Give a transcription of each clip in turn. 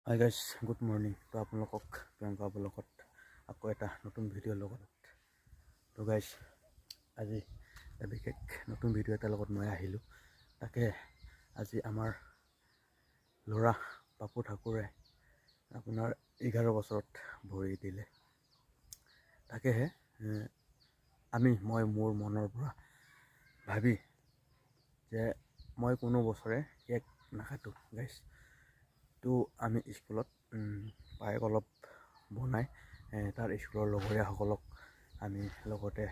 Hi guys, good morning. তো আপোনালোকক প্ৰিয়ংকা ব্লগত আকৌ এটা নতুন ভিডিঅ'ৰ লগত তো গাইজ আজি বিশেষ নতুন ভিডিঅ' এটাৰ লগত মই আহিলোঁ। তাকে আজি আমাৰ ল'ৰা পাপু ঠাকুৰে আপোনাৰ 11 বছৰত ভৰি দিলে। তাকেহে মই মোৰ মনৰ পৰা ভাবি যে মই কোনো বছৰে কেক নাকাটো গাইজ। তো আমি স্কুলত পায়স অলপ বনাই তাৰ স্কুলৰ লগৰীয়াসকলক আমি লগতে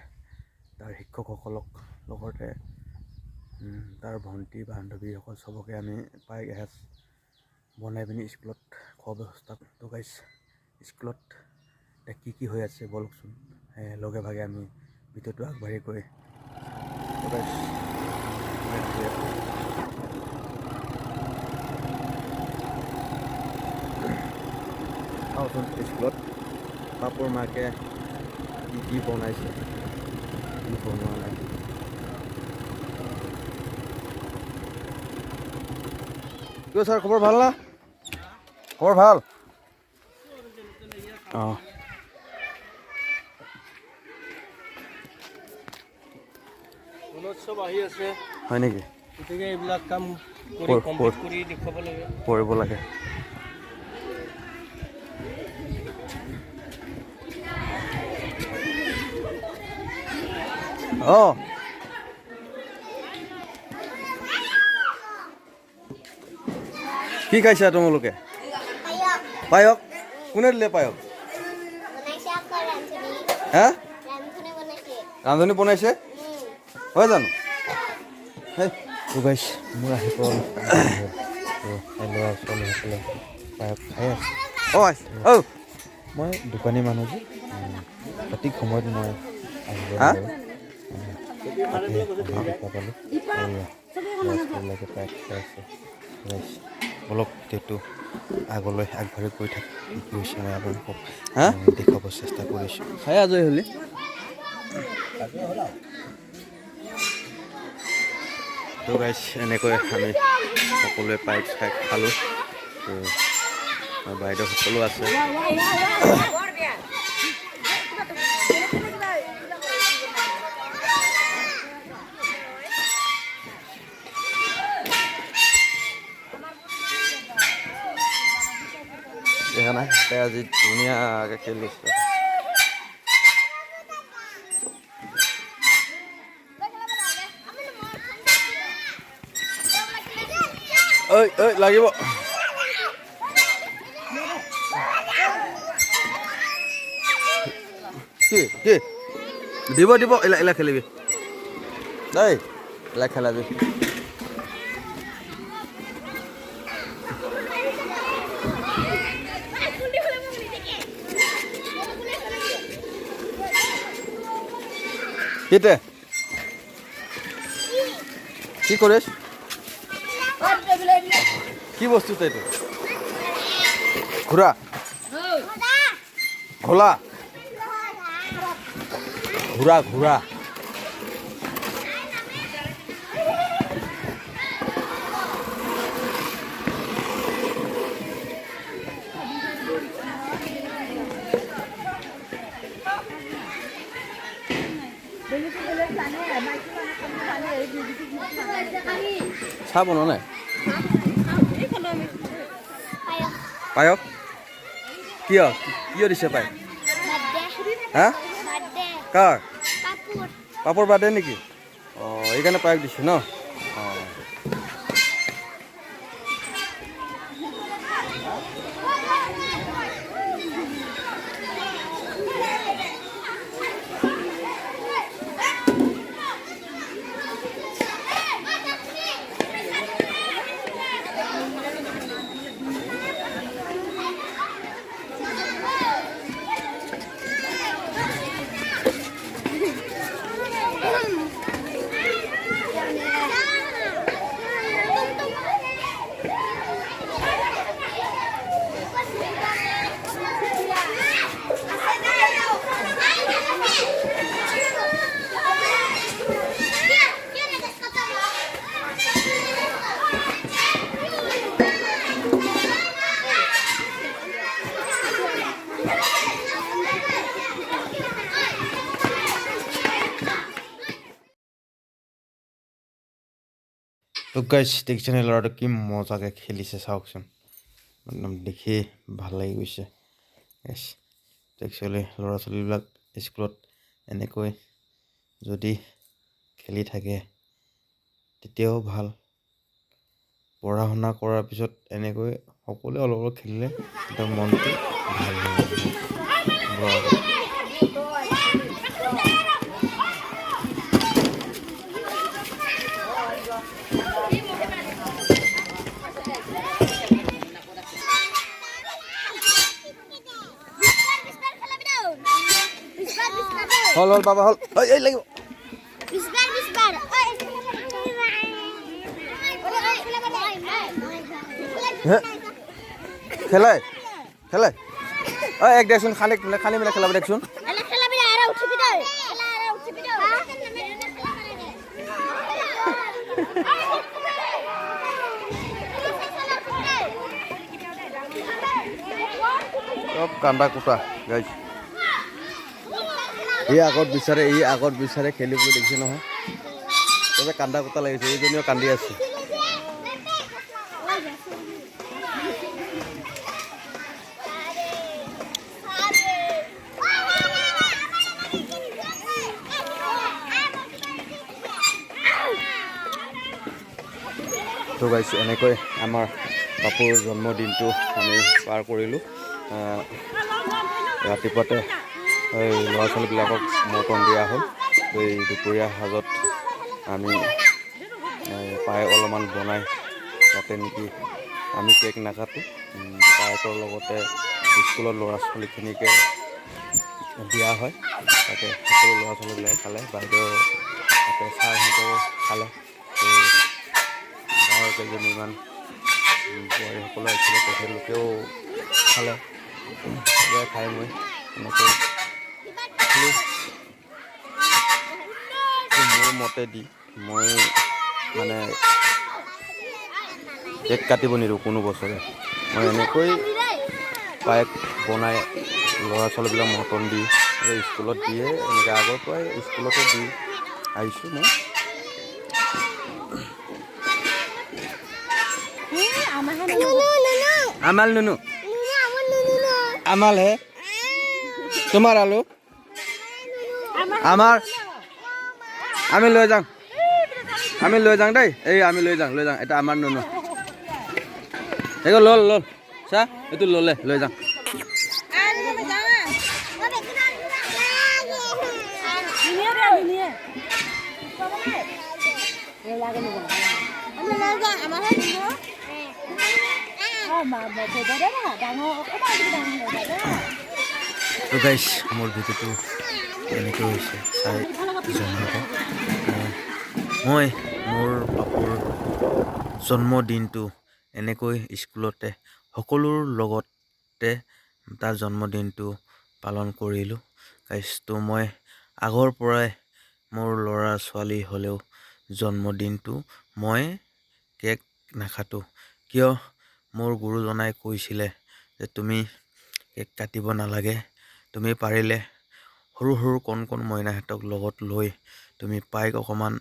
তাৰ শিক্ষকসকলক লগতে তাৰ ভণ্টি বান্ধৱীসকল চবকে আমি পায়স এসাঁজ বনাই পিনি স্কুলত খোৱা ব্যৱস্থা তো গাইজ। স্কুলত এতিয়া কি হৈ আছে বলকচোন লগে ভাগে আমি ভিডিঅ'টো আগবাঢ়ি গৈ চাওঁচোন স্কুলত পাপুৰ মাকে কি বনাইছে, কি বনোৱা নাই। কিয় ছাৰ, খবৰ ভাল না? খবৰ ভাল? অঁ, গুণোৎসৱ আহি আছে, হয় নেকি? গতিকে এইবিলাক কাম কৰি দেখুৱাব লাগে, কৰিব লাগে। অঁ, কি খাইছা তোমালোকে? পায়স? কোনে দিলে পায়স? হা, ৰান্ধনি বনাইছে? হয় জানো? মোৰ আহি ল'ৰা ছোৱালীসকলে পায়স খাই আছে। অঁ, মই দোকানী মানুহ যে সঠিক সময়ত মই আহিব পালোঁ। ল'ৰা ছোৱালীবিলাকে পায়স খাই আছে। অলপ ভিডিঅ'টো আগলৈ আগবাঢ়ি গৈ থাকে, কি হৈছে মই আপোনালোকক দেখুৱাব চেষ্টা কৰিছোঁ। খাই আজৰি হ'লি তো গাইজ, এনেকৈ আমি সকলোৱে পায়স খাই খালোঁ। বাইদেউ সকলো আছে। দেখা নাই আজি ধুনীয়াকৈ খেলিছে। ঐ লাগিব কি কি দিব এলা খেলিবি দেই, এলা খেলাবি। কেতে কি করিস? কি বস্তু তো এটা? ঘোড়া ঘোলা ঘোড়া ঘোড়া চাহ বনোৱা নাই? পায়স কিয় কিয় দিছে পায়স? হা, কাৰ? পাপৰ বাদে নেকি? অঁ, এইকাৰণে পায়স দিছে ন? অঁ, তো গাইছ দেখিছেনে ল'ৰাটো কি মজাকৈ খেলিছে চাওকচোন একদম দেখি ভাল লাগি গৈছে গাইছ একচুৱেলি ল'ৰা ছোৱালীবিলাক স্কুলত এনেকৈ যদি খেলি থাকে তেতিয়াও ভাল পঢ়া শুনা কৰাৰ পিছত এনেকৈ সকলোৱে অলপ অলপ খেলিলে একদম মনটো ভাল লাগে হল বাবা হল এই লাগিব খেলাই খেলাই এক দেখচোন খালি খালি মেলা খেলাব দেখচোন চব কান্দা কুটা গাইছ ই আগত বিচাৰে খেলিবলৈ দেখিছে নহয় তবে কান্দা কুটা লাগিছে এইজনীও কান্দি আছে তো গাইছ এনেকৈ আমাৰ বাপুৰ জন্মদিনটো আমি পাৰ কৰিলোঁ ৰাতিপুৱাতে এই ল'ৰা ছোৱালীবিলাকক মৰ্টন দিয়া হ'ল এই দুপৰীয়া সাজত আমি পায় অলপমান বনাই যাতে নেকি আমি কেক নাকাটো পায়সৰ লগতে স্কুলৰ ল'ৰা ছোৱালীখিনিকে দিয়া হয় তাতে সকলো ল'ৰা ছোৱালীবিলাকে খালে বাইদেউ তাতে ছাৰহঁতেও খালে গাঁৱৰ কেইজনীমান বোৱাৰীসকলে আছিলে তেখেতলোকেও খালে খাই মই এনেকৈ মোৰ মতে দি মই মানে কেক কাটিব নিদিওঁ কোনো বছৰে মই এনেকৈ পায়স বনাই ল'ৰা ছোৱালীবিলাক মৰ্টন দি স্কুলত দিয়ে এনেকৈ আগৰ পৰাই স্কুলতে দি আহিছোঁ মই আমাল নুনু আমাল হে তোমাৰ আলু আমাৰ আমি লৈ যাওঁ দেই এই আমি লৈ যাওঁ এটা আমাৰ নুনু এই লল চা এইটো লৈ যাওঁ তো গাইছ মোৰ ভিডিঅ'টো এনেকৈ হৈছে চাই জনাব মই মোৰ বাপুৰ জন্মদিনটো এনেকৈ স্কুলতে সকলোৰ লগতে তাৰ জন্মদিনটো পালন কৰিলোঁ গাইছ তো মই আগৰ পৰাই মোৰ ল'ৰা ছোৱালী হ'লেও জন্মদিনটো মই কেক নাকাটো কিয় মোৰ গুৰুজনাই কৈছিলে যে তুমি কেক কাটিব নালাগে তুমি পাৰিলে সৰু সৰু কণ মইনাহঁতক লগত লৈ তুমি পায়স অকণমান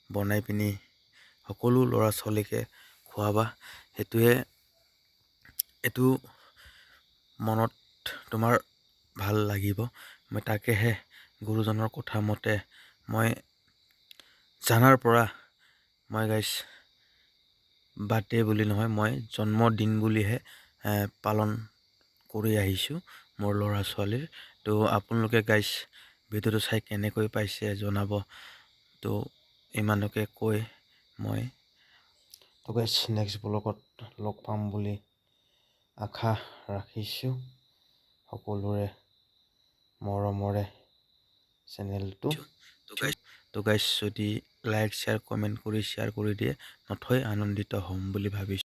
বনাই পিনি সকলো ল'ৰা ছোৱালীকে খোৱাবা সেইটোৱে এইটো মনত তোমাৰ ভাল লাগিব মই তাকেহে গুৰুজনৰ কথা মতে মই জানাৰ পৰা মই গাইছ বাৰ্থডে বুলি নহয় মই জন্মদিন বুলিহে পালন কৰি আহিছোঁ মোৰ ল'ৰা ছোৱালীৰ তো আপোনালোকে গাইছ ভিডিঅ'টো চাই কেনেকৈ পাইছে জনাব তো ইমানকে কৈ মই তো গাইছ নেক্সট ব্লগত লগ পাম বুলি আশা ৰাখিছোঁ সকলোৰে মৰমৰে চেনেলটো তো গাইছ যদি লাইক শ্বেয়াৰ কমেণ্ট কৰি শ্বেয়াৰ কৰি দিয়ে নথৈ আনন্দিত হ'ম বুলি ভাবিছোঁ